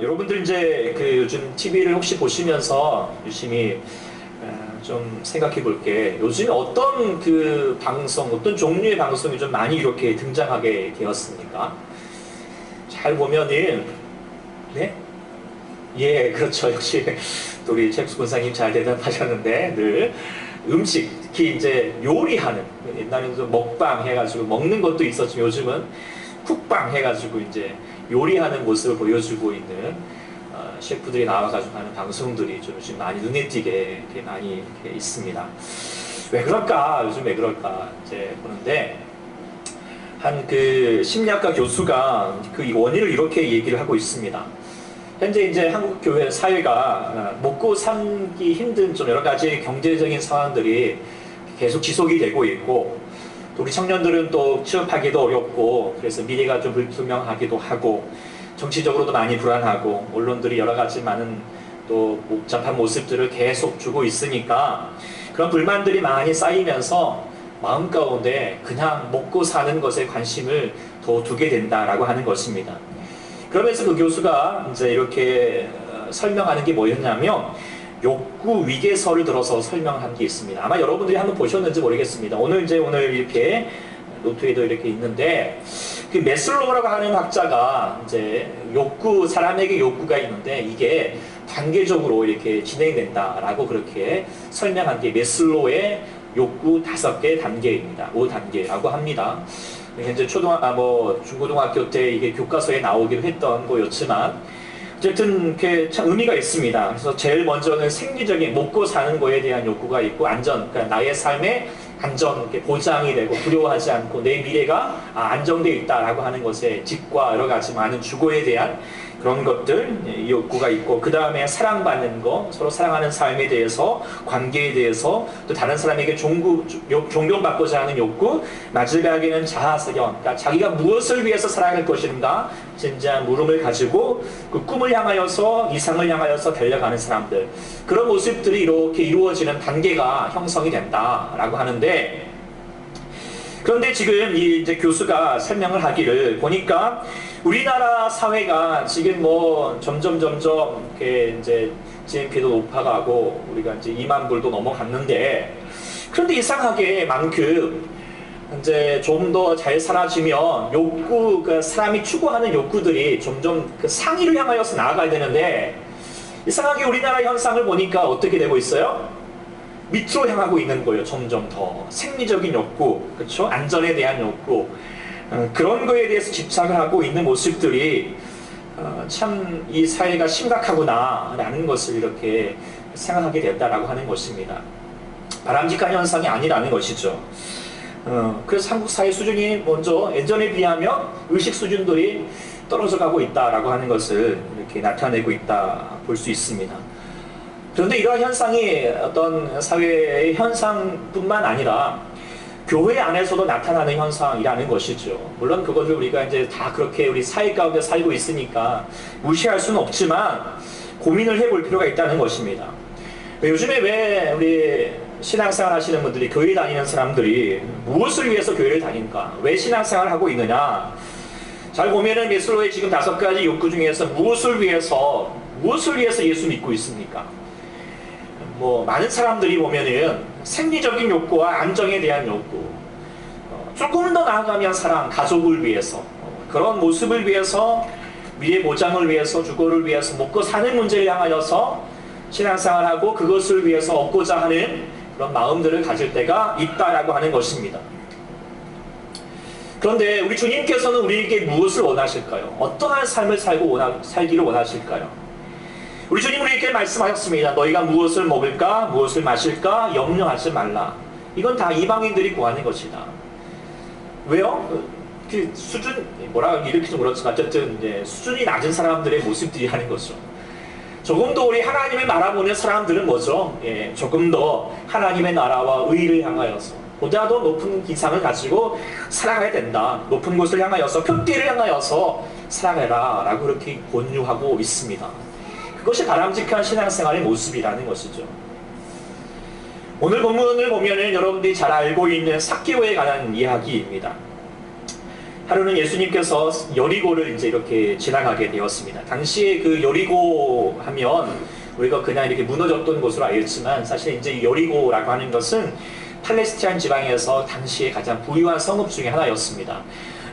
여러분들 이제 그 요즘 TV를 혹시 보시면서 유심히 좀 생각해 볼게. 요즘 어떤 그 방송, 어떤 종류의 방송이 좀 많이 이렇게 등장하게 되었습니까? 잘 보면은, 네? 예, 그렇죠. 역시 또 우리 잭스 권사님 잘 대답하셨는데, 늘 음식, 특히 이제 요리하는, 옛날에는 좀 먹방 해가지고 먹는 것도 있었지만 요즘은 쿡방 해가지고 이제 요리하는 모습을 보여주고 있는 셰프들이 나와가지고 하는 방송들이 좀 요즘 많이 눈에 띄게 이렇게 많이 이렇게 있습니다. 왜 그럴까? 요즘 왜 그럴까? 이제 보는데 한 그 심리학과 교수가 그 원인을 이렇게 얘기를 하고 있습니다. 현재 이제 한국 교회 사회가 먹고 살기 힘든 좀 여러 가지 경제적인 상황들이 계속 지속이 되고 있고, 또 우리 청년들은 또 취업하기도 어렵고, 그래서 미래가 좀 불투명하기도 하고, 정치적으로도 많이 불안하고, 언론들이 여러 가지 많은 또 복잡한 모습들을 계속 주고 있으니까 그런 불만들이 많이 쌓이면서 마음 가운데 그냥 먹고 사는 것에 관심을 더 두게 된다라고 하는 것입니다. 그러면서 그 교수가 이제 이렇게 설명하는 게 뭐였냐면, 욕구 위계서를 들어서 설명한 게 있습니다. 아마 여러분들이 한번 보셨는지 모르겠습니다. 오늘 이렇게 노트에도 이렇게 있는데, 그 메슬로우라고 하는 학자가 이제 사람에게 욕구가 있는데 이게 단계적으로 이렇게 진행된다라고 그렇게 설명한 게 메슬로우의 욕구 5개 단계입니다. 5단계라고 합니다. 현재 중고등학교 때 이게 교과서에 나오기도 했던 거였지만, 어쨌든 이렇게 참 의미가 있습니다. 그래서 제일 먼저는 생리적인 먹고 사는 거에 대한 욕구가 있고, 안전, 그러니까 나의 삶의 안전, 이렇게 보장이 되고 두려워하지 않고 내 미래가 안정되어 있다라고 하는 것에 집과 여러 가지 많은 주거에 대한 그런 것들, 욕구가 있고, 그 다음에 사랑받는 거, 서로 사랑하는 삶에 대해서, 관계에 대해서, 또 다른 사람에게 존경받고자 하는 욕구, 마지막에는 자아실현, 그러니까 자기가 무엇을 위해서 살아갈 것인가, 진지한 물음을 가지고 그 꿈을 향하여서, 이상을 향하여서 달려가는 사람들, 그런 모습들이 이렇게 이루어지는 단계가 형성이 된다라고 하는데, 그런데 지금 이제 교수가 설명을 하기를 보니까 우리나라 사회가 지금 점점 이렇게 이제 GNP도 높아가고 우리가 이제 2만 불도 넘어갔는데, 그런데 이상하게 만큼 이제 좀 더 잘 살아지면 그 사람이 추구하는 욕구들이 점점 그 상위를 향하여서 나아가야 되는데, 이상하게 우리나라 현상을 보니까 어떻게 되고 있어요? 밑으로 향하고 있는 거예요. 점점 더 생리적인 욕구, 그렇죠? 안전에 대한 욕구, 그런 거에 대해서 집착을 하고 있는 모습들이 참 이 사회가 심각하구나 라는 것을 이렇게 생각하게 됐다라고 하는 것입니다. 바람직한 현상이 아니라는 것이죠. 그래서 한국 사회 수준이 먼저 예전에 비하면 의식 수준들이 떨어져 가고 있다라고 하는 것을 이렇게 나타내고 있다 볼 수 있습니다. 그런데 이러한 현상이 어떤 사회의 현상뿐만 아니라 교회 안에서도 나타나는 현상이라는 것이죠. 물론 그것을 우리가 이제 다 그렇게 우리 사회 가운데 살고 있으니까 무시할 수는 없지만 고민을 해볼 필요가 있다는 것입니다. 요즘에 왜 우리 신앙생활 하시는 분들이, 교회 다니는 사람들이 무엇을 위해서 교회를 다닌가? 왜 신앙생활을 하고 있느냐? 잘 보면은 메슬로우의 지금 5가지 욕구 중에서 무엇을 위해서 예수 믿고 있습니까? 많은 사람들이 보면은 생리적인 욕구와 안정에 대한 욕구, 조금 더 나아가면 사랑, 가족을 위해서, 그런 모습을 위해서, 미래 보장을 위해서, 주거를 위해서, 먹고 사는 문제를 향하여서 신앙생활하고 그것을 위해서 얻고자 하는 그런 마음들을 가질 때가 있다라고 하는 것입니다. 그런데 우리 주님께서는 우리에게 무엇을 원하실까요? 어떠한 삶을 살기를 원하실까요? 우리 주님은 이렇게 말씀하셨습니다. 너희가 무엇을 먹을까, 무엇을 마실까 염려하지 말라. 이건 다 이방인들이 구하는 것이다. 왜요? 그 수준, 이렇게 좀 그렇지만 어쨌든 이제 수준이 낮은 사람들의 모습들이 하는 거죠. 조금 더 우리 하나님을 바라보는 사람들은 뭐죠? 조금 더 하나님의 나라와 의를 향하여서 보다 더 높은 기상을 가지고 살아가야 된다. 높은 곳을 향하여서, 표대를 향하여서 살아가라 라고 그렇게 권유하고 있습니다. 그것이 바람직한 신앙생활의 모습이라는 것이죠. 오늘 본문을 보면은 여러분들이 잘 알고 있는 삭개오에 관한 이야기입니다. 하루는 예수님께서 여리고를 이제 이렇게 지나가게 되었습니다. 당시에 그 여리고 하면 우리가 그냥 이렇게 무너졌던 곳으로 알겠지만 사실 이제 여리고라고 하는 것은 팔레스타인 지방에서 당시에 가장 부유한 성읍 중에 하나였습니다.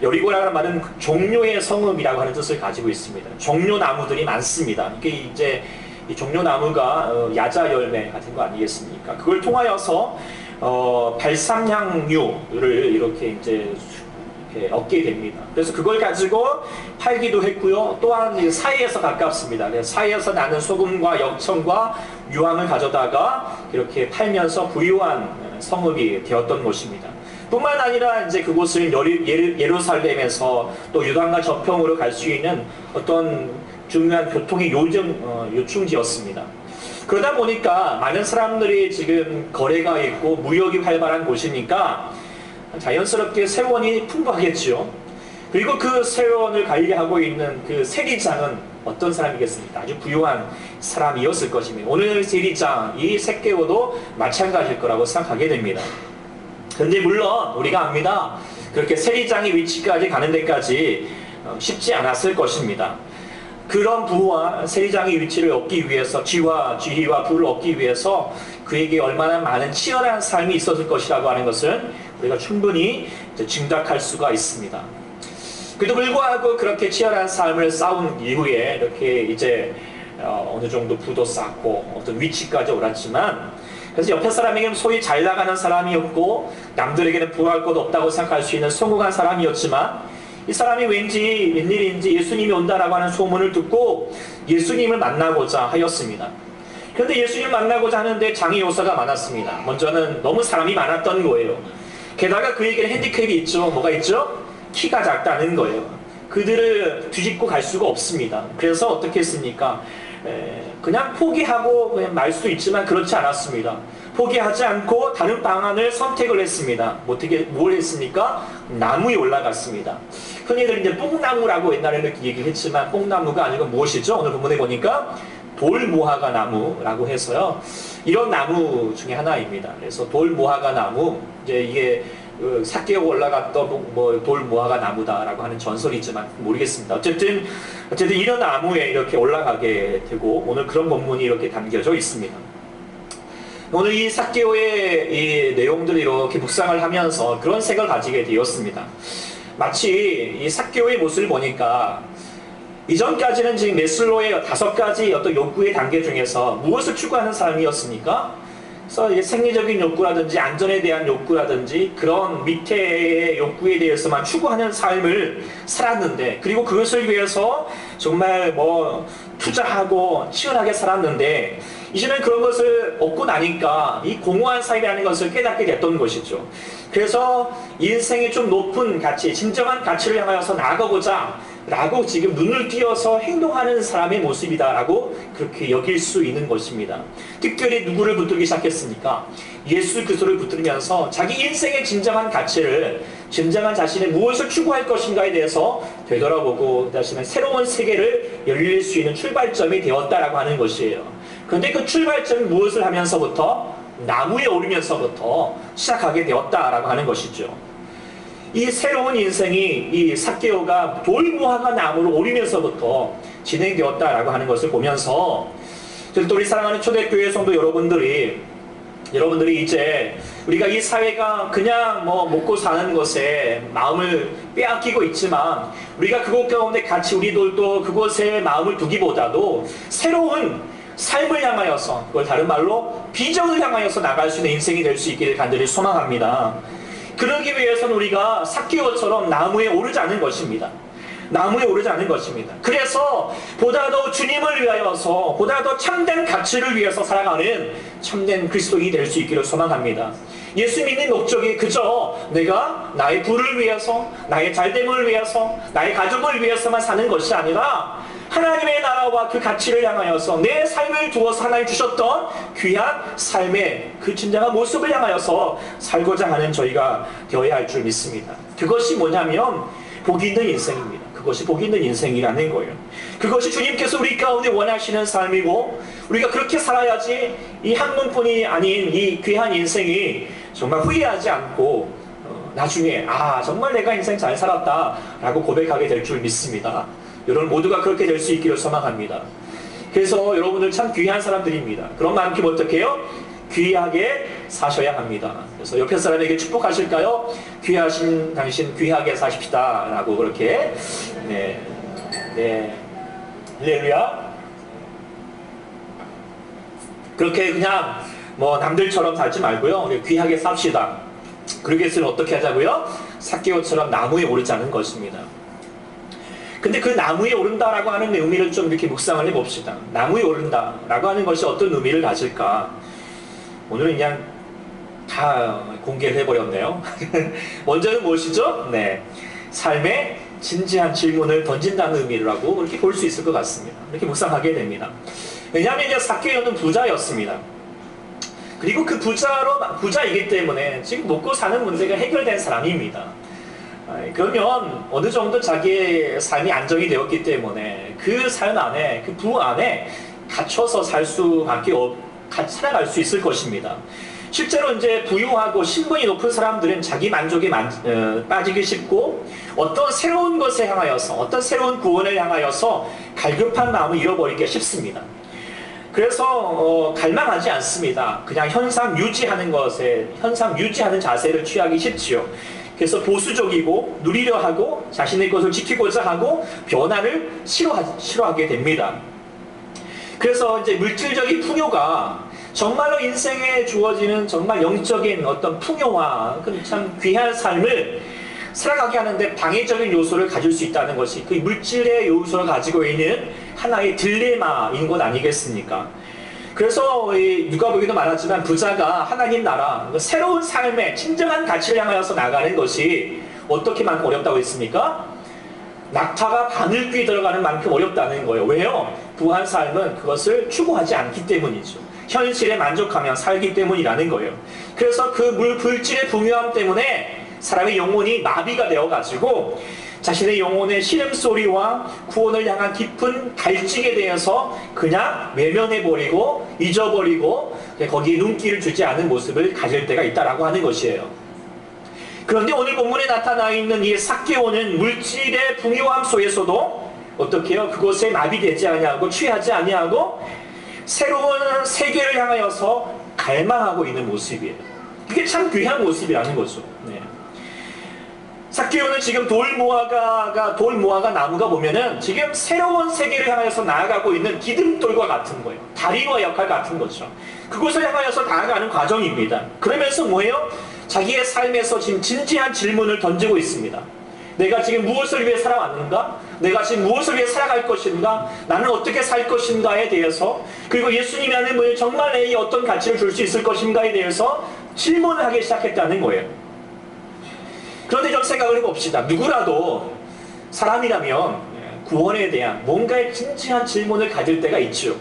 여리고라는 말은 종려의 성읍이라고 하는 뜻을 가지고 있습니다. 종려 나무들이 많습니다. 이게 이제 이 종려 나무가 야자 열매 같은 거 아니겠습니까? 그걸 통하여서 발삼향유를 이렇게 이제 얻게 됩니다. 그래서 그걸 가지고 팔기도 했고요. 또한 사이에서 가깝습니다. 사이에서 나는 소금과 역청과 유황을 가져다가 이렇게 팔면서 부유한 성읍이 되었던 곳입니다. 뿐만 아니라 이제 그곳은 예루살렘에서 또 유단과 저평으로 갈 수 있는 어떤 중요한 교통의 요충지였습니다. 그러다 보니까 많은 사람들이 지금 거래가 있고 무역이 활발한 곳이니까 자연스럽게 세원이 풍부하겠죠. 그리고 그 세원을 관리하고 있는 그 세리장은 어떤 사람이겠습니까? 아주 부유한 사람이었을 것입니다. 오늘 세리장, 이 삭개오도 마찬가지일 거라고 생각하게 됩니다. 그런데 물론 우리가 압니다. 그렇게 세리장의 위치까지 가는 데까지 쉽지 않았을 것입니다. 그런 부와 세리장의 위치를 얻기 위해서 지위와 부를 얻기 위해서 그에게 얼마나 많은 치열한 삶이 있었을 것이라고 하는 것은 우리가 충분히 짐작할 수가 있습니다. 그래도 불구하고 그렇게 치열한 삶을 싸운 이후에 이렇게 이제 어느 정도 부도 쌓고 어떤 위치까지 올랐지만, 그래서 옆에 사람에게는 소위 잘 나가는 사람이었고 남들에게는 부할 것 없다고 생각할 수 있는 성공한 사람이었지만, 이 사람이 웬일인지 예수님이 온다라고 하는 소문을 듣고 예수님을 만나고자 하였습니다. 그런데 예수님을 만나고자 하는데 장애 요소가 많았습니다. 먼저는 너무 사람이 많았던 거예요. 게다가 그에게는 핸디캡이 있죠. 뭐가 있죠? 키가 작다는 거예요. 그들을 뒤집고 갈 수가 없습니다. 그래서 어떻게 했습니까? 그냥 포기하고 그냥 말 수도 있지만 그렇지 않았습니다. 포기하지 않고 다른 방안을 선택을 했습니다. 뭘 했습니까? 나무에 올라갔습니다. 흔히들 이제 뽕나무라고 옛날에는 이렇게 얘기를 했지만 뽕나무가 아니고 무엇이죠? 오늘 본문에 보니까 돌무화과 나무라고 해서요. 이런 나무 중에 하나입니다. 그래서 돌무화과 나무, 이제 이게 삭개오 올라갔던 돌무화과 나무다라고 하는 전설이지만 모르겠습니다. 어쨌든 이런 나무에 이렇게 올라가게 되고 오늘 그런 본문이 이렇게 담겨져 있습니다. 오늘 이 삭개오의 이 내용들을 이렇게 묵상을 하면서 그런 생각을 가지게 되었습니다. 마치 이 삭개오의 모습을 보니까 이전까지는 지금 메슬로의 5가지 어떤 욕구의 단계 중에서 무엇을 추구하는 사람이었습니까? 그래서 생리적인 욕구라든지 안전에 대한 욕구라든지 그런 밑에의 욕구에 대해서만 추구하는 삶을 살았는데, 그리고 그것을 위해서 정말 투자하고 치열하게 살았는데, 이제는 그런 것을 얻고 나니까 이 공허한 삶이라는 것을 깨닫게 됐던 것이죠. 그래서 인생의 좀 높은 가치, 진정한 가치를 향하여서 나아가고자 라고 지금 눈을 띄어서 행동하는 사람의 모습이다라고 그렇게 여길 수 있는 것입니다. 특별히 누구를 붙들기 시작했습니까? 예수 그리스도를 붙들면서 자기 인생의 진정한 가치를, 진정한 자신의 무엇을 추구할 것인가에 대해서 되돌아보고 자신의 새로운 세계를 열릴 수 있는 출발점이 되었다라고 하는 것이에요. 그런데 그 출발점이 무엇을 하면서부터? 나무에 오르면서부터 시작하게 되었다라고 하는 것이죠. 이 새로운 인생이 이 삭개오가 돌무화과 나무로 오르면서부터 진행되었다라고 하는 것을 보면서, 또 우리 사랑하는 초대교회 성도 여러분들이 이제 우리가 이 사회가 그냥 먹고 사는 것에 마음을 빼앗기고 있지만, 우리가 그곳 가운데 같이 우리들도 그곳에 마음을 두기보다도 새로운 삶을 향하여서, 그걸 다른 말로 비전을 향하여서 나갈 수 있는 인생이 될 수 있기를 간절히 소망합니다. 그러기 위해서는 우리가 삭개오처럼 나무에 오르지 않은 것입니다. 나무에 오르지 않은 것입니다. 그래서 보다 더 주님을 위하여서, 보다 더 참된 가치를 위해서 살아가는 참된 그리스도인이 될 수 있기를 소망합니다. 예수 믿는 목적이 그저 내가 나의 부를 위해서, 나의 잘됨을 위해서, 나의 가족을 위해서만 사는 것이 아니라 하나님의 나라와 그 가치를 향하여서 내 삶을 두어서 하나님 주셨던 귀한 삶의 그 진정한 모습을 향하여서 살고자 하는 저희가 되어야 할 줄 믿습니다. 그것이 뭐냐면 복이 있는 인생입니다. 그것이 복이 있는 인생이라는 거예요. 그것이 주님께서 우리 가운데 원하시는 삶이고, 우리가 그렇게 살아야지 이 한 번뿐이 아닌 이 귀한 인생이 정말 후회하지 않고 나중에 정말 내가 인생 잘 살았다 라고 고백하게 될 줄 믿습니다. 여러분 모두가 그렇게 될 수 있기를 소망합니다. 그래서 여러분들 참 귀한 사람들입니다. 그런 만큼 어떻게 해요? 귀하게 사셔야 합니다. 그래서 옆에 사람에게 축복하실까요? 귀하신 당신 귀하게 사십시다 라고 그렇게 할렐루야. 그렇게 그냥 뭐 남들처럼 살지 말고요. 귀하게 삽시다. 그러기 위해서는 어떻게 하자고요? 삭개오처럼 나무에 오르지 않은 것입니다. 근데 그 나무에 오른다라고 하는 의미를 좀 이렇게 묵상을 해봅시다. 나무에 오른다라고 하는 것이 어떤 의미를 가질까? 오늘은 그냥 다 공개를 해버렸네요. 먼저는 무엇이죠? 삶의 진지한 질문을 던진다는 의미라고 그렇게 볼 수 있을 것 같습니다. 이렇게 묵상하게 됩니다. 왜냐하면 이제 삭개오는 부자였습니다. 그리고 그 부자이기 때문에 지금 먹고 사는 문제가 해결된 사람입니다. 그러면 어느 정도 자기의 삶이 안정이 되었기 때문에 그 삶 안에, 그 부 안에 갇혀서 살아갈 수 있을 것입니다. 실제로 이제 부유하고 신분이 높은 사람들은 자기 만족에 빠지기 쉽고 어떤 새로운 것에 향하여서, 어떤 새로운 구원을 향하여서 갈급한 마음을 잃어버리기가 쉽습니다. 그래서 갈망하지 않습니다. 그냥 현상 유지하는 자세를 취하기 쉽지요. 그래서 보수적이고 누리려 하고 자신의 것을 지키고자 하고 변화를 싫어하게 됩니다. 그래서 이제 물질적인 풍요가 정말로 인생에 주어지는 정말 영적인 어떤 풍요와 참 귀한 삶을 살아가게 하는데 방해적인 요소를 가질 수 있다는 것이 그 물질의 요소를 가지고 있는 하나의 딜레마인 것 아니겠습니까? 그래서 누가복음에도 말하지만 부자가 하나님 나라, 새로운 삶의 진정한 가치를 향하여서 나가는 것이 어떻게만큼 어렵다고 했습니까? 낙타가 바늘귀에 들어가는 만큼 어렵다는 거예요. 왜요? 부한 삶은 그것을 추구하지 않기 때문이죠. 현실에 만족하며 살기 때문이라는 거예요. 그래서 그 물질의 풍요함 때문에 사람의 영혼이 마비가 되어가지고 자신의 영혼의 신음소리와 구원을 향한 깊은 갈증에 대해서 그냥 외면해버리고 잊어버리고 거기에 눈길을 주지 않은 모습을 가질 때가 있다라고 하는 것이에요. 그런데 오늘 본문에 나타나 있는 이 삭개오는 물질의 풍요함 속에서도 어떻게 해요? 그것에 마비되지 아니하고 취하지 아니하고 새로운 세계를 향하여서 갈망하고 있는 모습이에요. 그게 참 귀한 모습이라는 거죠. 삭개오는 지금 돌무화과 나무가 보면은 지금 새로운 세계를 향하여서 나아가고 있는 기둥돌과 같은 거예요. 다리와 역할 같은 거죠. 그곳을 향하여서 나아가는 과정입니다. 그러면서 뭐예요? 자기의 삶에서 지금 진지한 질문을 던지고 있습니다. 내가 지금 무엇을 위해 살아왔는가? 내가 지금 무엇을 위해 살아갈 것인가? 나는 어떻게 살 것인가에 대해서, 그리고 예수님이 하는 뭐 정말 내게 어떤 가치를 줄 수 있을 것인가에 대해서 질문을 하기 시작했다는 거예요. 그런데 좀 생각을 해봅시다. 누구라도 사람이라면 구원에 대한 뭔가의 진지한 질문을 가질 때가 있죠.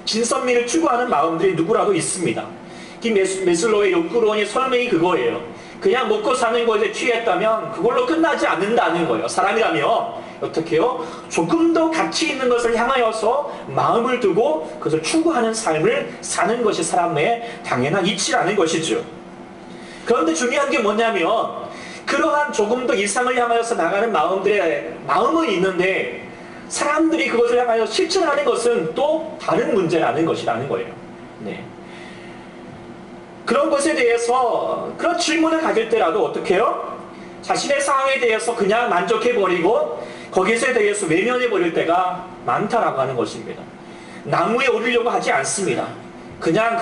진선미를 추구하는 마음들이 누구라도 있습니다. 메슬로의 욕구론의 설명이 그거예요. 그냥 먹고 사는 것에 취했다면 그걸로 끝나지 않는다는 거예요. 사람이라면 어떻게 해요? 조금 더 가치 있는 것을 향하여서 마음을 두고 그것을 추구하는 삶을 사는 것이 사람의 당연한 이치라는 것이죠. 그런데 중요한 게 뭐냐면 그러한 조금 더 이상을 향하여서 나가는 마음은 있는데 사람들이 그것을 향하여 실천하는 것은 또 다른 문제라는 것이라는 거예요. 그런 것에 대해서 그런 질문을 가질 때라도 어떻게 해요? 자신의 상황에 대해서 그냥 만족해버리고 거기에 대해서 외면해버릴 때가 많다라고 하는 것입니다. 나무에 오르려고 하지 않습니다. 그냥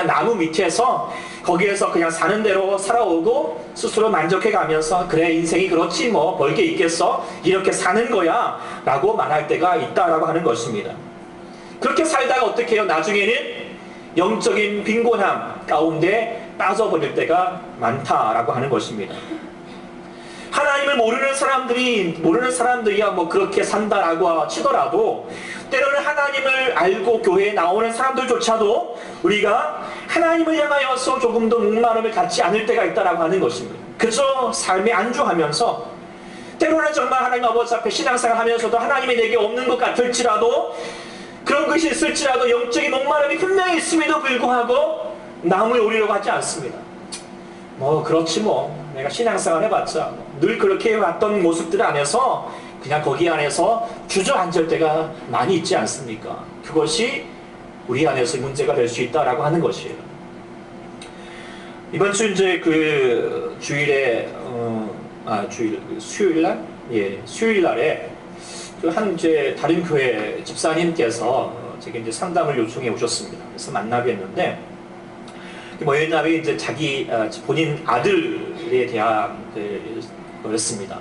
나무 밑에서 거기에서 그냥 사는 대로 살아오고 스스로 만족해가면서 그래 인생이 그렇지 뭐 벌 게 있겠어 이렇게 사는 거야 라고 말할 때가 있다라고 하는 것입니다. 그렇게 살다가 어떻게 해요? 나중에는 영적인 빈곤함 가운데 빠져버릴 때가 많다라고 하는 것입니다. 하나님을 모르는 사람들이야 뭐 그렇게 산다라고 치더라도 때로는 하나님을 알고 교회에 나오는 사람들조차도 우리가 하나님을 향하여서 조금 더 목마름을 갖지 않을 때가 있다라고 하는 것입니다. 그저 삶에 안주하면서 때로는 정말 하나님 아버지 앞에 신앙생활 하면서도 하나님이 내게 없는 것 같을지라도 그런 것이 있을지라도 영적인 목마름이 분명히 있음에도 불구하고 나무에 오르려고 하지 않습니다. 뭐 그렇지 뭐 내가 신앙생활 해봤자 늘 그렇게 해왔던 모습들 안에서 그냥 거기 안에서 주저앉을 때가 많이 있지 않습니까? 그것이 우리 안에서 문제가 될 수 있다라고 하는 것이에요. 이번 주 이제 그 주일에 수요일날 수요일날에 그 한 이제 다른 교회 집사님께서 제게 이제 상담을 요청해 오셨습니다. 그래서 만나게 했는데 뭐였냐면 이제 자기 본인 아들에 대한 거였습니다.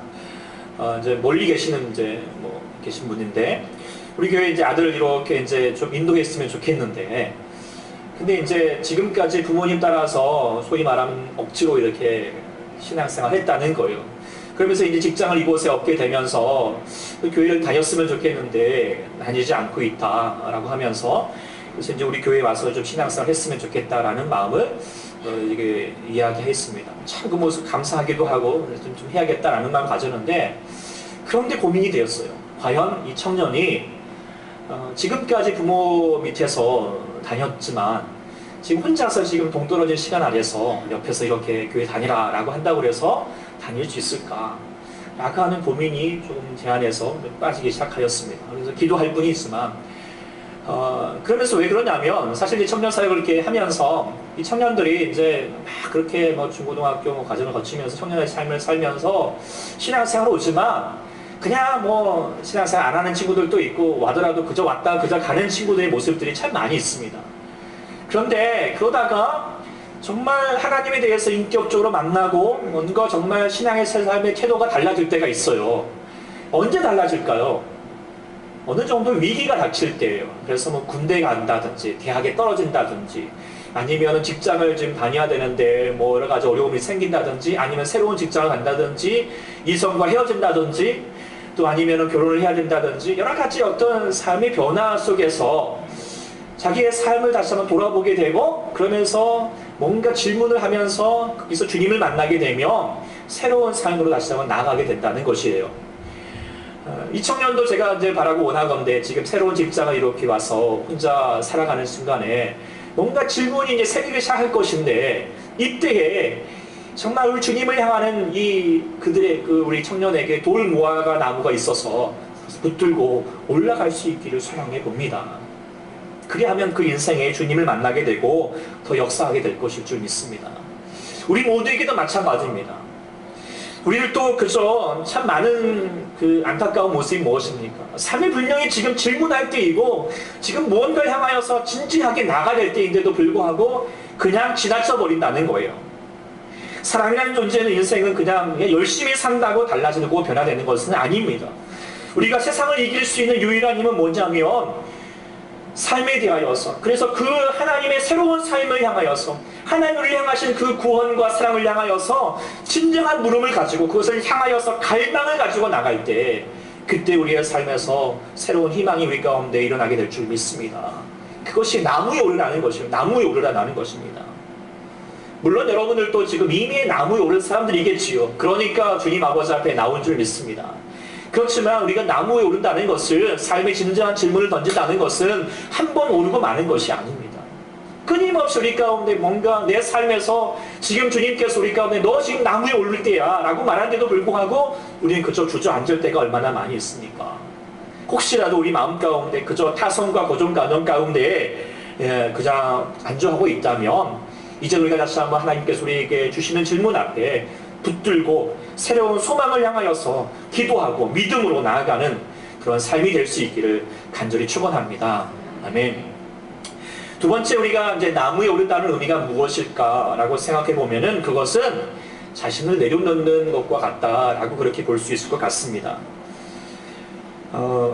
이제 멀리 계시는 이제 뭐 계신 분인데 우리 교회 이제 아들을 이렇게 이제 좀 인도했으면 좋겠는데 근데 이제 지금까지 부모님 따라서 소위 말하면 억지로 이렇게 신앙생활 했다는 거예요. 그러면서 이제 직장을 이곳에 얻게 되면서 그 교회를 다녔으면 좋겠는데 다니지 않고 있다라고 하면서 그래서 이제 우리 교회에 와서 좀 신앙생활 했으면 좋겠다라는 마음을 이게 이야기했습니다. 참 그 모습 감사하기도 하고 좀 해야겠다라는 마음 가졌는데 그런데 고민이 되었어요. 과연 이 청년이 지금까지 부모 밑에서 다녔지만 지금 혼자서 지금 동떨어진 시간 안에서 옆에서 이렇게 교회 다니라라고 한다고 해서 다닐 수 있을까? 라고 하는 고민이 조금 제 안에서 빠지기 시작하였습니다. 그래서 기도할 뿐이 있지만 그러면서 왜 그러냐면 사실 이 청년 사역을 이렇게 하면서 이 청년들이 이제 막 그렇게 뭐 중고등학교 뭐 과정을 거치면서 청년의 삶을 살면서 신앙생활을 오지만 그냥 뭐 신앙생활 안 하는 친구들도 있고 와더라도 그저 왔다 그저 가는 친구들의 모습들이 참 많이 있습니다. 그런데 그러다가 정말 하나님에 대해서 인격적으로 만나고 뭔가 정말 신앙의 삶의 태도가 달라질 때가 있어요. 언제 달라질까요? 어느 정도 위기가 닥칠 때예요. 그래서 뭐 군대 간다든지 대학에 떨어진다든지 아니면 직장을 지금 다녀야 되는데 뭐 여러 가지 어려움이 생긴다든지 아니면 새로운 직장을 간다든지 이성과 헤어진다든지 또 아니면 결혼을 해야 된다든지 여러 가지 어떤 삶의 변화 속에서 자기의 삶을 다시 한번 돌아보게 되고 그러면서 뭔가 질문을 하면서 거기서 주님을 만나게 되면 새로운 삶으로 다시 한번 나아가게 된다는 것이에요. 이 청년도 제가 이제 바라고 원하건대 지금 새로운 직장을 이렇게 와서 혼자 살아가는 순간에 뭔가 질문이 이제 생기기 시작할 것인데 이때에 정말 우리 주님을 향하는 이 그들의 그 우리 청년에게 돌 모아가 나무가 있어서 붙들고 올라갈 수 있기를 소망해 봅니다. 그리하면 그 인생에 주님을 만나게 되고 더 역사하게 될 것일 줄 믿습니다. 우리 모두에게도 마찬가지입니다. 우리를 또 그저 참 많은 그 안타까운 모습이 무엇입니까? 삶이 분명히 지금 질문할 때이고 지금 무언가를 향하여서 진지하게 나가야 될 때인데도 불구하고 그냥 지나쳐 버린다는 거예요. 사랑이라는 존재는 인생은 그냥 열심히 산다고 달라지고 변화되는 것은 아닙니다. 우리가 세상을 이길 수 있는 유일한 힘은 뭐냐면 삶에 대하여서 그래서 그 하나님의 새로운 삶을 향하여서 하나님을 향하신 그 구원과 사랑을 향하여서 진정한 물음을 가지고 그것을 향하여서 갈망을 가지고 나갈 때 그때 우리의 삶에서 새로운 희망이 우리 가운데 일어나게 될 줄 믿습니다. 그것이 나무에 오르라는 것이에요. 나무에 오르라는 것입니다. 물론 여러분들도 지금 이미 나무에 오른 사람들이겠지요. 그러니까 주님 아버지 앞에 나온 줄 믿습니다. 그렇지만 우리가 나무에 오른다는 것을 삶의 진정한 질문을 던진다는 것은 한 번 오르고 마는 것이 아닙니다. 끊임없이 우리 가운데 뭔가 내 삶에서 지금 주님께서 우리 가운데 너 지금 나무에 오를 때야 라고 말하는데도 불구하고 우리는 그저 주저앉을 때가 얼마나 많이 있습니까? 혹시라도 우리 마음 가운데 그저 타성과 고정관념 가운데 그냥 안주하고 있다면 이제 우리가 다시 한번 하나님께서 우리에게 주시는 질문 앞에 붙들고 새로운 소망을 향하여서 기도하고 믿음으로 나아가는 그런 삶이 될 수 있기를 간절히 축원합니다. 아멘. 두 번째 우리가 이제 나무에 오른다는 의미가 무엇일까라고 생각해 보면은 그것은 자신을 내려놓는 것과 같다라고 그렇게 볼 수 있을 것 같습니다.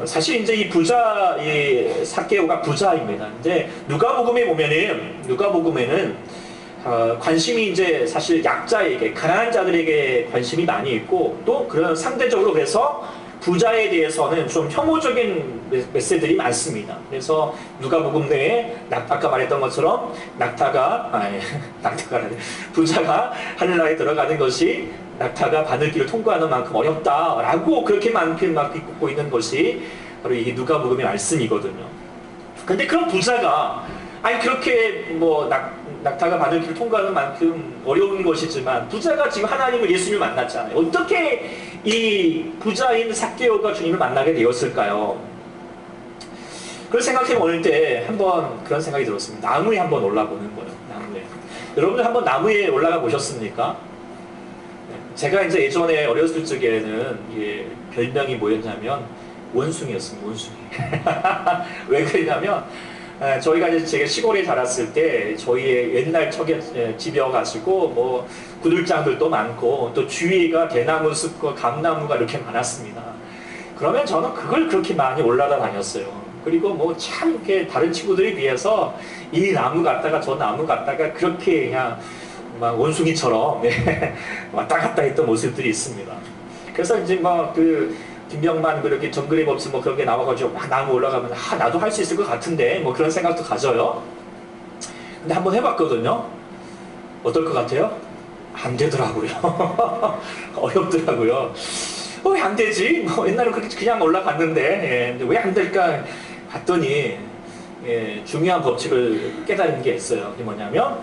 사실 이제 이 부자, 이 삭개오가 부자입니다. 근데 누가복음에는 관심이 이제 사실 약자에게, 가난한 자들에게 관심이 많이 있고 또 그런 상대적으로 그래서 부자에 대해서는 좀 혐오적인 메시지들이 많습니다. 그래서 누가복음 내에 아까 말했던 것처럼 부자가 하늘나라에 들어가는 것이 낙타가 바늘길을 통과하는 만큼 어렵다라고 그렇게 많게 막 읽고 있는 것이 바로 이게 누가복음의 말씀이거든요. 근데 그런 부자가 아니 그렇게 뭐 낙타가 바늘길을 통과하는 만큼 어려운 것이지만 부자가 지금 하나님을 예수님을 만났잖아요. 어떻게 이 부자인 삭개오가 주님을 만나게 되었을까요? 그걸 생각해 보는 때 한번 그런 생각이 들었습니다. 나무에 한번 올라보는 거예요. 나무에. 여러분들 한번 나무에 올라가 보셨습니까? 제가 이제 예전에 어렸을 적에는 별명이 뭐였냐면 원숭이였습니다. 원숭이. 왜 그러냐면 저희가 이제 제가 시골에 자랐을 때 저희의 옛날 집이어가지고 뭐 구들장들도 많고 또 주위가 대나무 숲과 감나무가 이렇게 많았습니다. 그러면 저는 그걸 그렇게 많이 올라다 다녔어요. 그리고 뭐 참 이렇게 다른 친구들에 비해서 이 나무 갔다가 저 나무 갔다가 그렇게 그냥 막 원숭이처럼 왔다 갔다 했던 모습들이 있습니다. 그래서 이제 뭐 김병만 그렇게 정글의 법칙 뭐 그런 게 나와가지고 막 나무 올라가면 나도 할 수 있을 것 같은데 뭐 그런 생각도 가져요. 근데 한번 해봤거든요. 어떨 것 같아요? 안 되더라고요. 어렵더라고요. 왜 안 되지? 뭐 옛날에 그렇게 그냥 올라갔는데 왜 안 될까 봤더니 중요한 법칙을 깨달은 게 있어요. 그게 뭐냐면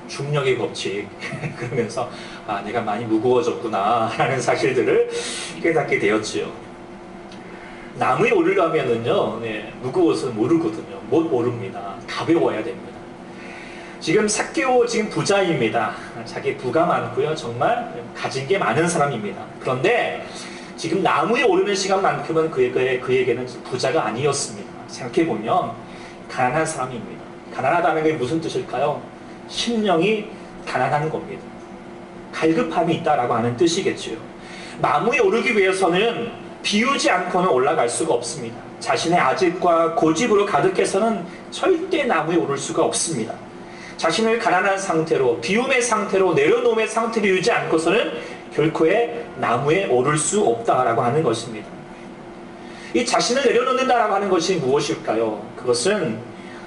중력의 법칙. 그러면서 내가 많이 무거워졌구나 라는 사실들을 깨닫게 되었지요. 나무에 오르려면은요, 무거워서 모르거든요. 못 오릅니다. 가벼워야 됩니다. 지금 삭개오 지금 부자입니다. 자기 부가 많고요. 정말 가진 게 많은 사람입니다. 그런데 지금 나무에 오르는 시간만큼은 그에게는 부자가 아니었습니다. 생각해보면 가난한 사람입니다. 가난하다는 게 무슨 뜻일까요? 심령이 가난한 겁니다. 갈급함이 있다라고 하는 뜻이겠죠. 나무에 오르기 위해서는 비우지 않고는 올라갈 수가 없습니다. 자신의 아집과 고집으로 가득해서는 절대 나무에 오를 수가 없습니다. 자신을 가난한 상태로 비움의 상태로 내려놓음의 상태로 유지 않고서는 결코의 나무에 오를 수 없다라고 하는 것입니다. 이 자신을 내려놓는다라고 하는 것이 무엇일까요? 그것은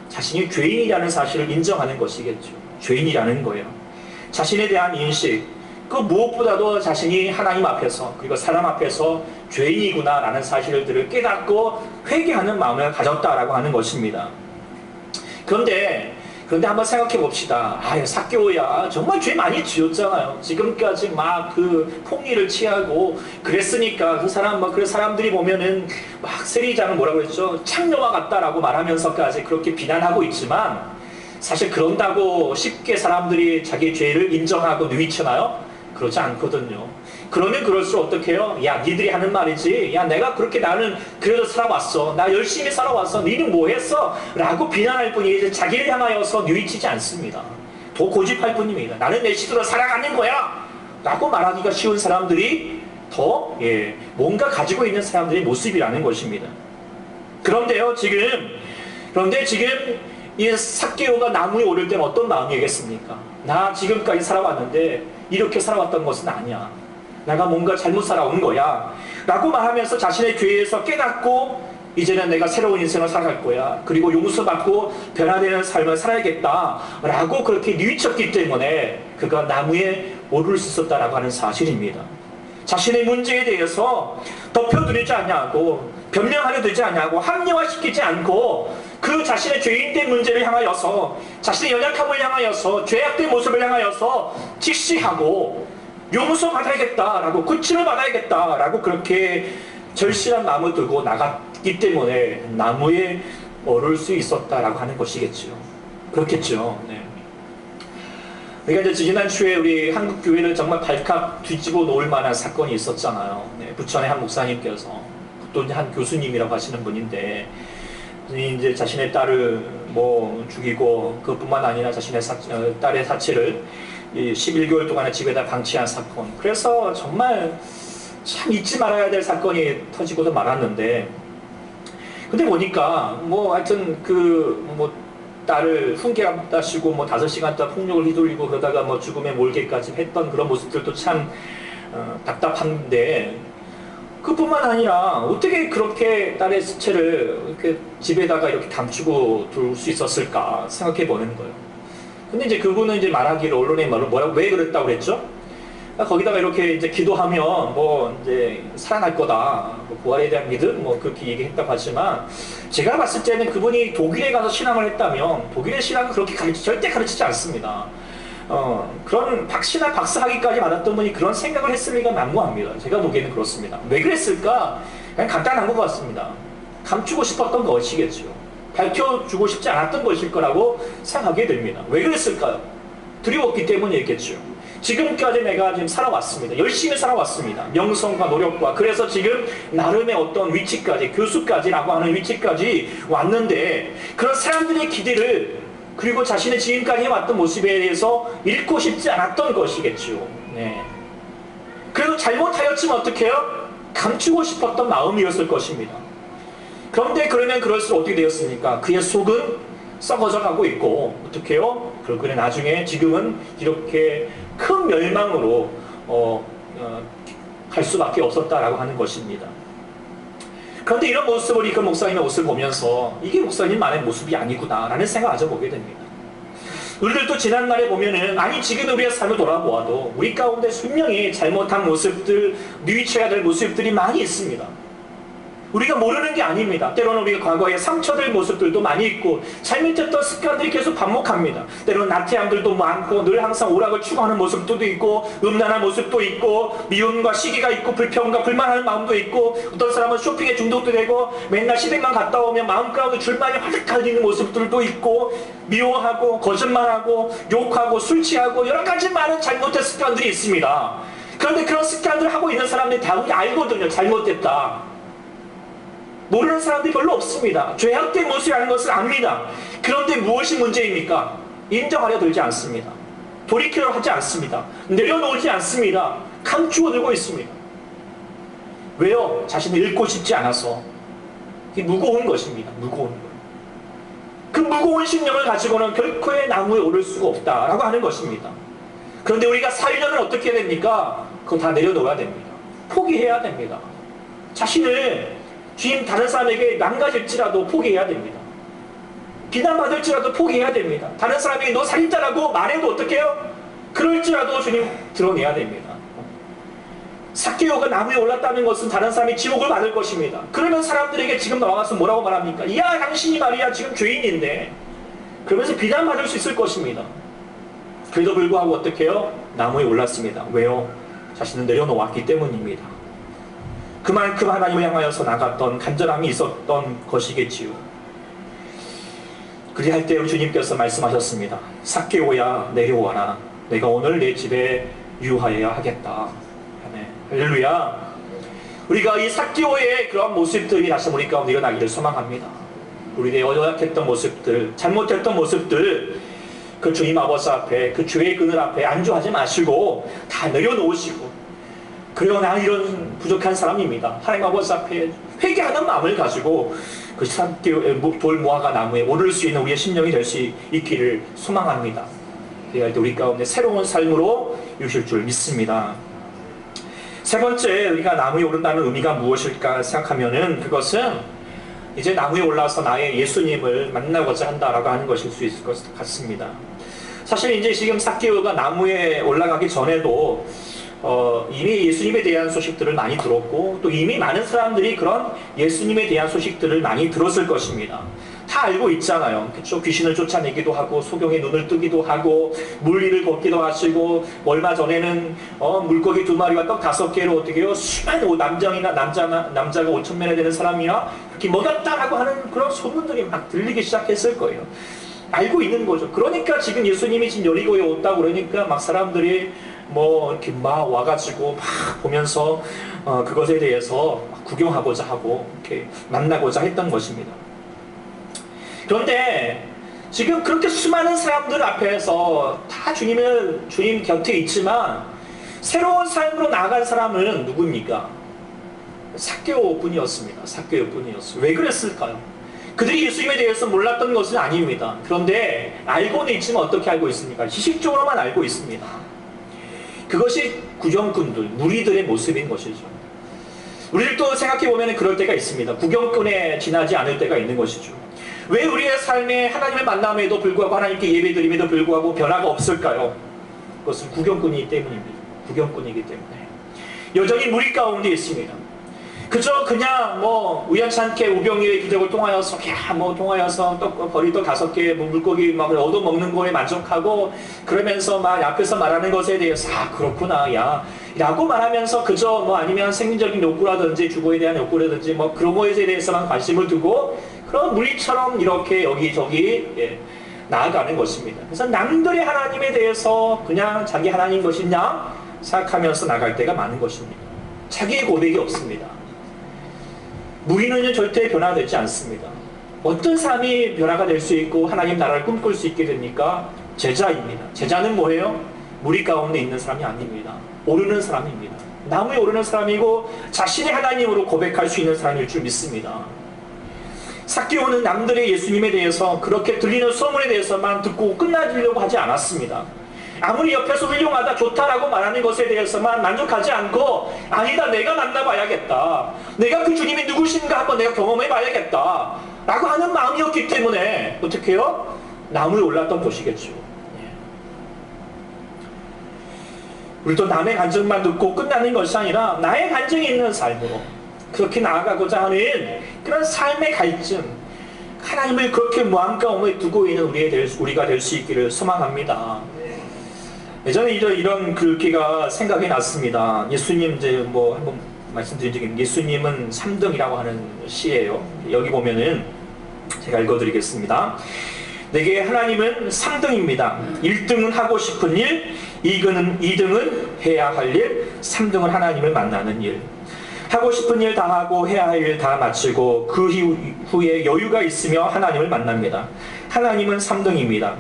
자신이 죄인이라는 사실을 인정하는 것이겠죠. 죄인이라는 거예요. 자신에 대한 인식, 그 무엇보다도 자신이 하나님 앞에서 그리고 사람 앞에서 죄인이구나 라는 사실들을 깨닫고 회개하는 마음을 가졌다라고 하는 것입니다. 그런데 한번 생각해 봅시다. 삭개오야 정말 죄 많이 지었잖아요. 지금까지 막 폭리를 취하고 그랬으니까 그 사람들이 보면은 막 세리장은 뭐라고 했죠? 창녀와 같다라고 말하면서까지 그렇게 비난하고 있지만 사실 그런다고 쉽게 사람들이 자기 죄를 인정하고 뉘우치나요? 그렇지 않거든요. 그러면 그럴수록 어떻게 해요? 야, 니들이 하는 말이지. 야, 내가 그렇게 나는 그래도 살아왔어. 나 열심히 살아왔어. 니는 뭐 했어? 라고 비난할 뿐이지 자기를 향하여서 뉘우치지 않습니다. 더 고집할 뿐입니다. 나는 내 시대로 살아가는 거야. 라고 말하기가 쉬운 사람들이 더 뭔가 가지고 있는 사람들의 모습이라는 것입니다. 그런데 지금 이 삭개오가 나무에 오를 때는 어떤 마음이겠습니까? 나 지금까지 살아왔는데 이렇게 살아왔던 것은 아니야. 내가 뭔가 잘못 살아온 거야. 라고 말하면서 자신의 죄에서 깨닫고 이제는 내가 새로운 인생을 살아갈 거야. 그리고 용서받고 변화되는 삶을 살아야겠다. 라고 그렇게 뉘우쳤기 때문에 그가 나무에 오를 수 있었다라고 하는 사실입니다. 자신의 문제에 대해서 덮여두지 않냐고 변명하려 들지 않냐고 합리화시키지 않고 그 자신의 죄인된 문제를 향하여서 자신의 연약함을 향하여서 죄악된 모습을 향하여서 직시하고 용서받아야겠다라고 고침을 받아야겠다라고 그렇게 절실한 마음을 들고 나갔기 때문에 나무에 오를 수 있었다라고 하는 것이겠죠. 그렇겠죠. 네. 그러니까 이제 지난주에 우리 한국 교회를 정말 발칵 뒤집어 놓을 만한 사건이 있었잖아요. 네. 부천의 한 목사님께서 또 한 교수님이라고 하시는 분인데 이제 자신의 딸을 죽이고 그뿐만 아니라 자신의 딸의 사체를 11개월 동안의 집에다 방치한 사건. 그래서 정말 참 잊지 말아야 될 사건이 터지고도 말았는데 근데 보니까 하여튼 딸을 훈계하시고 5시간 동안 폭력을 휘둘리고 그러다가 죽음에 몰게까지 했던 그런 모습들도 참 답답한데 그뿐만 아니라 어떻게 그렇게 딸의 시체를 이렇게 집에다가 이렇게 감추고 둘 수 있었을까 생각해 보는 거예요. 근데 이제 그분은 이제 말하기를 언론에 왜 그랬다고 그랬죠? 거기다가 이렇게 이제 기도하면 뭐 이제 살아날 거다, 뭐 부활에 대한 믿음 뭐 그렇게 얘기했다고 하지만, 제가 봤을 때는 그분이 독일에 가서 신앙을 했다면 독일의 신앙은 그렇게 절대 가르치지 않습니다. 그런 박씨나 박사학위까지 받았던 분이 그런 생각을 했을 리가 난무합니다. 제가 보기에는 그렇습니다. 왜 그랬을까? 그냥 간단한 것 같습니다. 감추고 싶었던 것이겠죠. 밝혀주고 싶지 않았던 것일 거라고 생각하게 됩니다. 왜 그랬을까요? 두려웠기 때문이겠죠. 지금까지 내가 지금 살아왔습니다. 열심히 살아왔습니다. 명성과 노력과. 그래서 지금 나름의 어떤 위치까지, 교수까지라고 하는 위치까지 왔는데, 그런 사람들의 기대를, 그리고 자신의 지금까지 해왔던 모습에 대해서 잃고 싶지 않았던 것이겠죠. 네. 그래도 잘못하였지만 어떻게 해요? 감추고 싶었던 마음이었을 것입니다. 그런데 그러면 그럴수록 어떻게 되었습니까? 그의 속은 썩어져 가고 있고, 어떻게 해요? 그래 나중에 지금은 이렇게 큰 멸망으로 갈 수밖에 없었다라고 하는 것입니다. 그런데 이런 모습을, 이 목사님의 모습을 보면서 이게 목사님만의 모습이 아니구나 라는 생각을 가져보게 됩니다. 우리들도 지난날에 보면은, 아니 지금 우리의 삶을 돌아보아도 우리 가운데 분명히 잘못한 모습들, 뉘우쳐야 될 모습들이 많이 있습니다. 우리가 모르는 게 아닙니다. 때로는 우리가 과거에 상처될 모습들도 많이 있고, 잘못했던 습관들이 계속 반복합니다. 때로는 나태함들도 많고, 늘 항상 오락을 추구하는 모습도 있고, 음란한 모습도 있고, 미움과 시기가 있고, 불평과 불만하는 마음도 있고, 어떤 사람은 쇼핑에 중독도 되고, 맨날 시댁만 갔다 오면 마음 가운데 줄만이 화득 달리는 모습들도 있고, 미워하고, 거짓말하고, 욕하고, 술 취하고, 여러 가지 많은 잘못된 습관들이 있습니다. 그런데 그런 습관들을 하고 있는 사람들이 다 우리 알거든요. 잘못됐다. 모르는 사람들이 별로 없습니다. 죄악된 모습이라는 것을 압니다. 그런데 무엇이 문제입니까? 인정하려 들지 않습니다. 돌이키려 하지 않습니다. 내려놓지 않습니다. 감추어 들고 있습니다. 왜요? 자신을 잃고 싶지 않아서. 이게 무거운 것입니다. 무거운 것. 그 무거운 신념을 가지고는 결코의 나무에 오를 수가 없다라고 하는 것입니다. 그런데 우리가 살려면 어떻게 해야 됩니까? 그거 다 내려놓아야 됩니다. 포기해야 됩니다. 자신을 주님 다른 사람에게 망가질지라도 포기해야 됩니다. 비난받을지라도 포기해야 됩니다. 다른 사람에게 너 살인자라고 말해도 어떻게 해요? 그럴지라도 주님 드러내야 됩니다. 삭개오가 나무에 올랐다는 것은 다른 사람이 지옥을 받을 것입니다. 그러면 사람들에게 지금 나와서 뭐라고 말합니까? 야, 당신이 말이야 지금 죄인인데. 그러면서 비난받을 수 있을 것입니다. 그래도 불구하고 어떻게 해요? 나무에 올랐습니다. 왜요? 자신을 내려놓았기 때문입니다. 그만큼 하나님을 향하여서 나갔던 간절함이 있었던 것이겠지요. 그리할 때 주님께서 말씀하셨습니다. 삭개오야 내려와라. 내가 오늘 내 집에 유하여야 하겠다. 네. 할렐루야. 우리가 이 삭개오의 그런 모습들이 다시 우리 가운데 일어나기를 소망합니다. 우리의 연약했던 모습들, 잘못했던 모습들, 그 주님 아버지 앞에, 그 죄의 그늘 앞에 안주하지 마시고 다 내려놓으시고, 그래요, 나 이런 부족한 사람입니다. 하나님 아버지 앞에 회개하는 마음을 가지고 그 돌 무화과 나무에 오를 수 있는 우리의 심령이 될 수 있기를 소망합니다. 그럴 때 우리 가운데 새로운 삶으로 이루실 줄 믿습니다. 세 번째, 우리가 나무에 오른다는 의미가 무엇일까 생각하면은, 그것은 이제 나무에 올라서 나의 예수님을 만나고자 한다라고 하는 것일 수 있을 것 같습니다. 사실 이제 지금 삭개오가 나무에 올라가기 전에도 이미 예수님에 대한 소식들을 많이 들었고, 또 이미 많은 사람들이 그런 예수님에 대한 소식들을 많이 들었을 것입니다. 다 알고 있잖아요. 그렇죠? 귀신을 쫓아내기도 하고, 소경의 눈을 뜨기도 하고, 물리를 걷기도 하시고, 얼마 전에는 물고기 2마리와 떡 5개로 어떻게 해요? 수많은 남자가 5,000명이 되는 사람이야 그렇게 먹였다라고 하는 그런 소문들이 막 들리기 시작했을 거예요. 알고 있는 거죠. 그러니까 지금 예수님이 지금 여리고에 왔다고 그러니까 막 사람들이 뭐 이렇게 막 와가지고 막 보면서 그것에 대해서 구경하고자 하고 이렇게 만나고자 했던 것입니다. 그런데 지금 그렇게 수많은 사람들 앞에서 다 주님 곁에 있지만 새로운 삶으로 나아간 사람은 누구입니까? 삭개오뿐이었습니다. 삭개오뿐이었어요. 왜 그랬을까요? 그들이 예수님에 대해서 몰랐던 것은 아닙니다. 그런데 알고는 있지만 어떻게 알고 있습니까? 지식적으로만 알고 있습니다. 그것이 구경꾼들, 무리들의 모습인 것이죠. 우리들도 생각해보면 그럴 때가 있습니다. 구경꾼에 지나지 않을 때가 있는 것이죠. 왜 우리의 삶에 하나님을 만남에도 불구하고, 하나님께 예배드림에도 불구하고 변화가 없을까요? 그것은 구경꾼이기 때문입니다. 구경꾼이기 때문에 여전히 무리 가운데 있습니다. 그저 그냥 뭐 우연찮게 우병이의 기적을 통하여서 통하여서 벌이도 5개 물고기 막 얻어 먹는 거에 만족하고 그러면서 막 앞에서 말하는 것에 대해서 그렇구나 야 라고 말하면서 그저 아니면 생리적인 욕구라든지 주거에 대한 욕구라든지 그런 거에 대해서만 관심을 두고 그런 무리처럼 이렇게 여기저기 나아가는 것입니다. 그래서 남들의 하나님에 대해서 그냥 자기 하나님 것이냐 생각하면서 나갈 때가 많은 것입니다. 자기의 고백이 없습니다. 무리는 절대 변화되지 않습니다. 어떤 삶이 변화가 될 수 있고 하나님 나라를 꿈꿀 수 있게 됩니까? 제자입니다. 제자는 뭐예요? 무리 가운데 있는 사람이 아닙니다. 오르는 사람입니다. 나무에 오르는 사람이고 자신의 하나님으로 고백할 수 있는 사람일 줄 믿습니다. 삭개오는 남들의 예수님에 대해서 그렇게 들리는 소문에 대해서만 듣고 끝나주려고 하지 않았습니다. 아무리 옆에서 훌륭하다 좋다라고 말하는 것에 대해서만 만족하지 않고 아니다 내가 만나봐야겠다 내가 그 주님이 누구신가 한번 내가 경험해봐야겠다 라고 하는 마음이었기 때문에 어떻게 해요? 나무에 올랐던 것이겠죠. 우리도 남의 간증만 듣고 끝나는 것이 아니라 나의 간증이 있는 삶으로 그렇게 나아가고자 하는 그런 삶의 갈증 하나님을 그렇게 마음가운데 두고 있는 우리가 될 수 있기를 소망합니다. 예전에 이런 글귀가 생각이 났습니다. 예수님 한번 말씀드린 적이 있는데 예수님은 3등이라고 하는 시예요. 여기 보면은 제가 읽어드리겠습니다. 내게 하나님은 3등입니다. 1등은 하고 싶은 일, 2등은 해야 할 일, 3등은 하나님을 만나는 일. 하고 싶은 일 다 하고 해야 할 일 다 마치고 그 후에 여유가 있으며 하나님을 만납니다. 하나님은 3등입니다.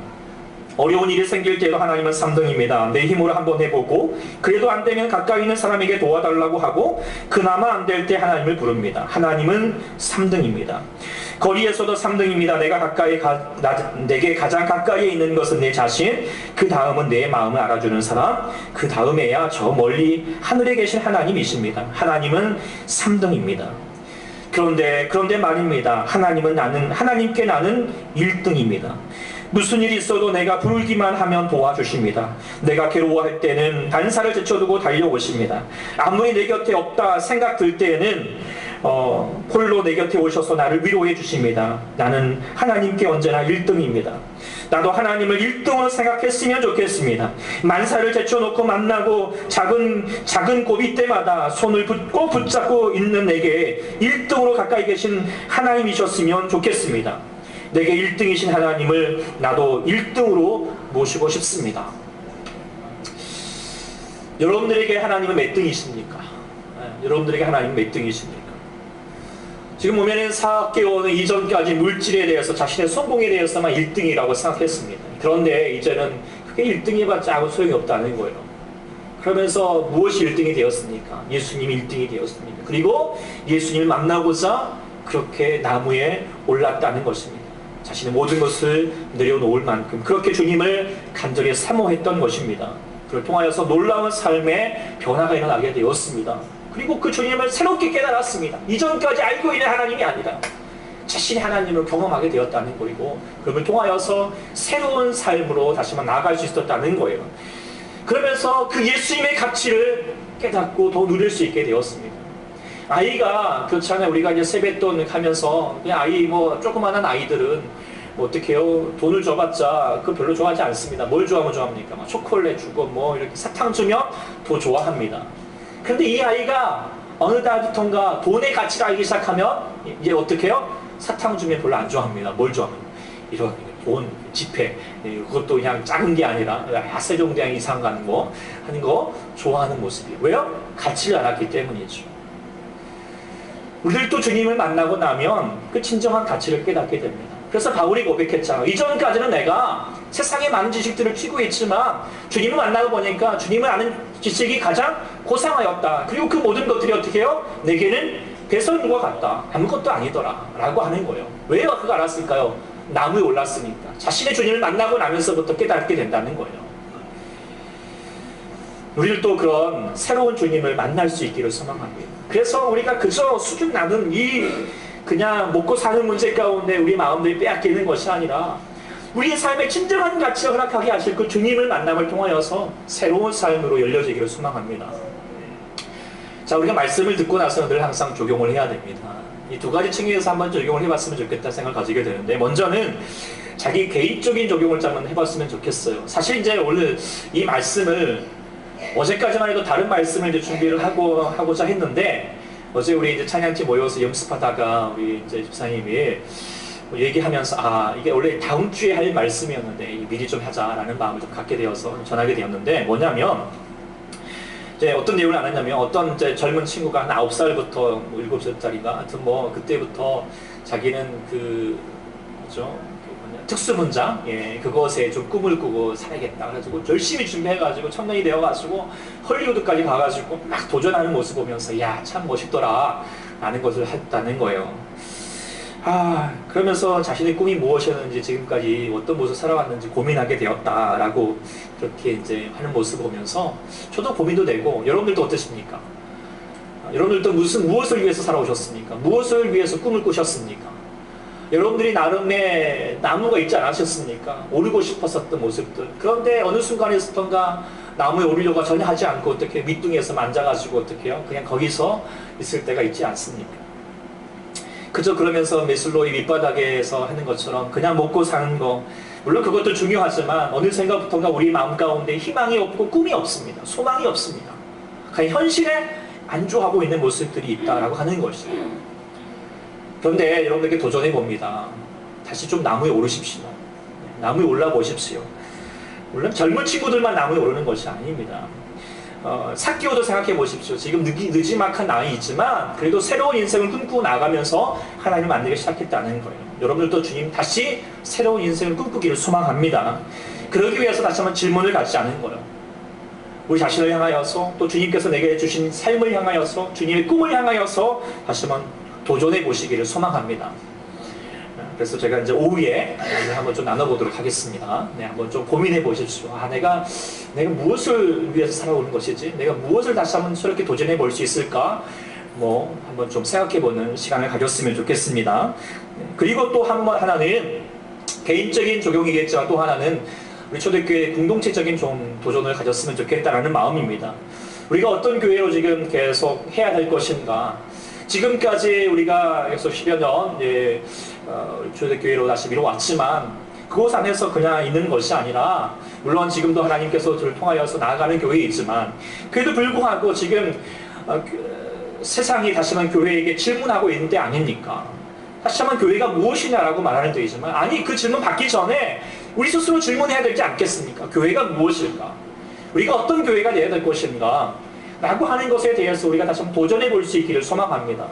어려운 일이 생길 때도 하나님은 3등입니다. 내 힘으로 한번 해보고 그래도 안 되면 가까이 있는 사람에게 도와달라고 하고 그나마 안 될 때 하나님을 부릅니다. 하나님은 3등입니다. 거리에서도 3등입니다. 내게 가장 가까이에 있는 것은 내 자신, 그 다음은 내 마음을 알아주는 사람, 그 다음에야 저 멀리 하늘에 계신 하나님이십니다. 하나님은 3등입니다. 그런데 말입니다. 하나님께 나는 1등입니다. 무슨 일이 있어도 내가 부르기만 하면 도와주십니다. 내가 괴로워할 때는 반사를 제쳐두고 달려오십니다. 아무리 내 곁에 없다 생각 들 때에는 홀로 내 곁에 오셔서 나를 위로해 주십니다. 나는 하나님께 언제나 1등입니다. 나도 하나님을 1등으로 생각했으면 좋겠습니다. 만사를 제쳐놓고 만나고 작은 고비 때마다 손을 붙잡고 있는 내게 1등으로 가까이 계신 하나님이셨으면 좋겠습니다. 내게 1등이신 하나님을 나도 1등으로 모시고 싶습니다. 여러분들에게 하나님은 몇 등이십니까? 여러분들에게 하나님은 몇 등이십니까? 지금 보면은 4개월 이전까지 물질에 대해서 자신의 성공에 대해서만 1등이라고 생각했습니다. 그런데 이제는 그게 1등해봤자 아무 소용이 없다는 거예요. 그러면서 무엇이 1등이 되었습니까? 예수님이 1등이 되었습니다. 그리고 예수님을 만나고자 그렇게 나무에 올랐다는 것입니다. 자신의 모든 것을 내려놓을 만큼 그렇게 주님을 간절히 사모했던 것입니다. 그를 통하여서 놀라운 삶의 변화가 일어나게 되었습니다. 그리고 그 주님을 새롭게 깨달았습니다. 이전까지 알고 있는 하나님이 아니라 자신의 하나님을 경험하게 되었다는 거이고 그를 통하여서 새로운 삶으로 다시 한번 나아갈 수 있었다는 거예요. 그러면서 그 예수님의 가치를 깨닫고 더 누릴 수 있게 되었습니다. 아이가 그렇잖아요. 우리가 이제 세뱃돈 하면서 그냥 조그마한 아이들은 어떻게 해요? 돈을 줘봤자 그거 별로 좋아하지 않습니다. 뭘 좋아하면 좋아합니까? 막 초콜릿 주고 이렇게 사탕 주면 더 좋아합니다. 근데 이 아이가 어느 달부터인가 돈의 가치를 알기 시작하면 이제 어떻게 해요? 사탕 주면 별로 안 좋아합니다. 뭘 좋아합니까? 이런 돈, 지폐, 그것도 그냥 작은 게 아니라 세종대왕 이상 가는 거 하는 거 좋아하는 모습이에요. 왜요? 가치를 알았기 때문이죠. 우리들도 주님을 만나고 나면 그 진정한 가치를 깨닫게 됩니다. 그래서 바울이 고백했잖아요. 이전까지는 내가 세상의 많은 지식들을 쥐고 있지만 주님을 만나고 보니까 주님을 아는 지식이 가장 고상하였다. 그리고 그 모든 것들이 어떻게 해요? 내게는 배설물과 같다. 아무것도 아니더라 라고 하는 거예요. 왜요? 그거 알았을까요? 나무에 올랐으니까. 자신의 주님을 만나고 나면서부터 깨닫게 된다는 거예요. 우리들도 그런 새로운 주님을 만날 수 있기를 소망합니다. 그래서 우리가 그저 수준 낮은 그냥 먹고 사는 문제 가운데 우리 마음들이 빼앗기는 것이 아니라 우리의 삶에 진정한 가치를 허락하게 하실 그 주님을 만남을 통하여서 새로운 삶으로 열려지기를 소망합니다. 자, 우리가 말씀을 듣고 나서 늘 항상 적용을 해야 됩니다. 이 두 가지 측면에서 한번 적용을 해봤으면 좋겠다는 생각을 가지게 되는데, 먼저는 자기 개인적인 적용을 한번 해봤으면 좋겠어요. 사실 이제 오늘 이 말씀을 어제까지만 해도 다른 말씀을 이제 준비를 하고자 했는데, 어제 우리 이제 찬양팀 모여서 연습하다가 우리 이제 집사님이 얘기하면서 이게 원래 다음 주에 할 말씀이었는데 미리 좀 하자라는 마음을 좀 갖게 되어서 전하게 되었는데, 뭐냐면 이제 어떤 내용을 안 했냐면, 어떤 이제 젊은 친구가 한 9살부터 7살짜리가 하여튼 그때부터 자기는 뭐죠? 특수 문장, 그것에 좀 꿈을 꾸고 살아야겠다. 그래가지고 열심히 준비해가지고 청년이 되어가지고 헐리우드까지 가가지고 막 도전하는 모습 보면서 야, 참 멋있더라 라는 것을 했다는 거예요. 그러면서 자신의 꿈이 무엇이었는지, 지금까지 어떤 모습을 살아왔는지 고민하게 되었다라고 그렇게 이제 하는 모습을 보면서 저도 고민도 되고, 여러분들도 어떠십니까? 여러분들도 무엇을 위해서 살아오셨습니까? 무엇을 위해서 꿈을 꾸셨습니까? 여러분들이 나름의 나무가 있지 않으셨습니까? 오르고 싶었었던 모습들. 그런데 어느 순간에서던가 나무에 오르려고 전혀 하지 않고 어떻게 밑둥에서 만져가지고 어떻게요? 그냥 거기서 있을 때가 있지 않습니까? 그저 그러면서 메슬로의 밑바닥에서 하는 것처럼 그냥 먹고 사는 거, 물론 그것도 중요하지만 어느 생각부터가 우리 마음 가운데 희망이 없고 꿈이 없습니다. 소망이 없습니다. 그냥 현실에 안주하고 있는 모습들이 있다라고 하는 것이에요. 그런데 여러분들에게 도전해 봅니다. 다시 좀 나무에 오르십시오. 나무에 올라보십시오. 물론 젊은 친구들만 나무에 오르는 것이 아닙니다. 사기오도 생각해 보십시오. 지금 느지막한 나이이지만 그래도 새로운 인생을 꿈꾸고 나가면서 하나님을 만들기 시작했다는 거예요. 여러분들도 주님 다시 새로운 인생을 꿈꾸기를 소망합니다. 그러기 위해서 다시 한번 질문을 갖지 않은 거예요. 우리 자신을 향하여서, 또 주님께서 내게 주신 삶을 향하여서, 주님의 꿈을 향하여서 다시 한번 도전해 보시기를 소망합니다. 그래서 제가 이제 오후에 한번 좀 나눠보도록 하겠습니다. 한번 좀 고민해 보십시오. 내가 무엇을 위해서 살아오는 것이지? 내가 무엇을 다시 한번 저렇게 도전해 볼 수 있을까? 한번 좀 생각해 보는 시간을 가졌으면 좋겠습니다. 그리고 또 하나는 개인적인 적용이겠지만, 또 하나는 우리 초대교회 공동체적인 좀 도전을 가졌으면 좋겠다라는 마음입니다. 우리가 어떤 교회로 지금 계속 해야 될 것인가? 지금까지 우리가 계속 10여 년 초대교회로 다시 밀어왔지만, 그곳 안에서 그냥 있는 것이 아니라, 물론 지금도 하나님께서 저를 통하여서 나아가는 교회이지만, 그래도 불구하고 지금 세상이 다시 한번 교회에게 질문하고 있는 데 아닙니까? 다시 한번 교회가 무엇이냐라고 말하는 데이지만, 아니, 그 질문 받기 전에 우리 스스로 질문해야 되지 않겠습니까? 교회가 무엇일까? 우리가 어떤 교회가 되어야 될 것인가? 라고 하는 것에 대해서 우리가 다시 한번 도전해 볼 수 있기를 소망합니다.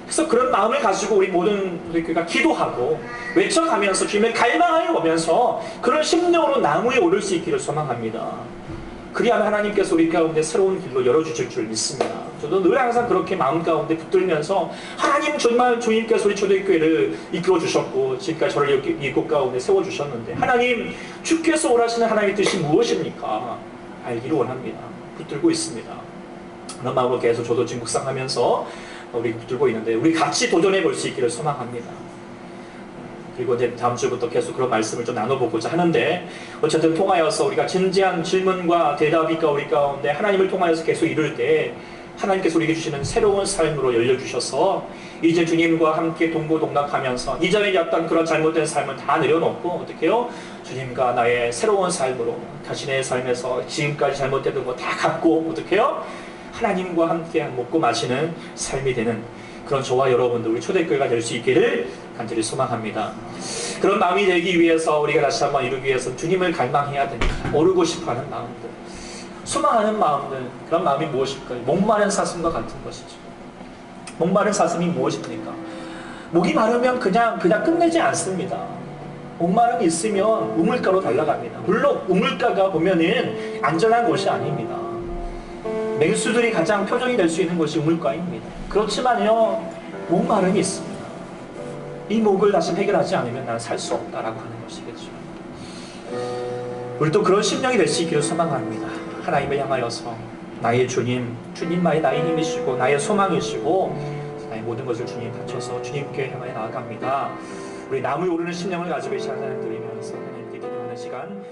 그래서 그런 마음을 가지고 우리 모든 교회가 기도하고 외쳐가면서 주님을 갈망하여 오면서 그런 심령으로 나무에 오를 수 있기를 소망합니다. 그리하면 하나님께서 우리 가운데 새로운 길로 열어주실 줄 믿습니다. 저도 늘 항상 그렇게 마음 가운데 붙들면서, 하나님 정말 주님께서 우리 초대교회를 이끌어 주셨고 지금까지 저를 이곳 가운데 세워주셨는데, 하나님 주께서 원하시는 하나님의 뜻이 무엇입니까? 알기를 원합니다. 붙들고 있습니다. 그런 마음으로 계속 저도 지금 묵상하면서 우리 붙들고 있는데, 우리 같이 도전해 볼 수 있기를 소망합니다. 그리고 이제 다음 주부터 계속 그런 말씀을 좀 나눠보고자 하는데, 어쨌든 통하여서 우리가 진지한 질문과 대답이 우리 가운데 하나님을 통하여서 계속 이룰 때, 하나님께서 우리에게 주시는 새로운 삶으로 열려주셔서 이제 주님과 함께 동고동락하면서 이전에 어떤 그런 잘못된 삶을 다 내려놓고 어떻게 해요? 주님과 나의 새로운 삶으로, 자신의 삶에서 지금까지 잘못됐던 거 다 갚고 어떻게 해요? 하나님과 함께 먹고 마시는 삶이 되는 그런 저와 여러분들, 우리 초대교회가 될 수 있기를 간절히 소망합니다. 그런 마음이 되기 위해서 우리가 다시 한번 이루기 위해서 주님을 갈망해야 됩니다. 오르고 싶어하는 마음들, 소망하는 마음들, 그런 마음이 무엇일까요? 목마른 사슴과 같은 것이죠. 목마른 사슴이 무엇입니까? 목이 마르면 그냥 끝내지 않습니다. 목마름이 있으면 우물가로 달려갑니다. 물론 우물가가 보면은 안전한 곳이 아닙니다. 맹수들이 가장 표적이 될 수 있는 것이 우물가입니다. 그렇지만요, 목마름이 있습니다. 이 목을 다시 해결하지 않으면 나는 살 수 없다라고 하는 것이겠죠. 우리도 그런 심령이 될 수 있기를 소망합니다. 하나님을 향하여서 나의 주님만이 나의 힘이시고 나의 소망이시고 나의 모든 것을 주님 바쳐서 주님께 향하여 나아갑니다. 우리 나무에 오르는 심령을 가지고 이 시간 하나님 드리면서 하나님께 기도하는 시간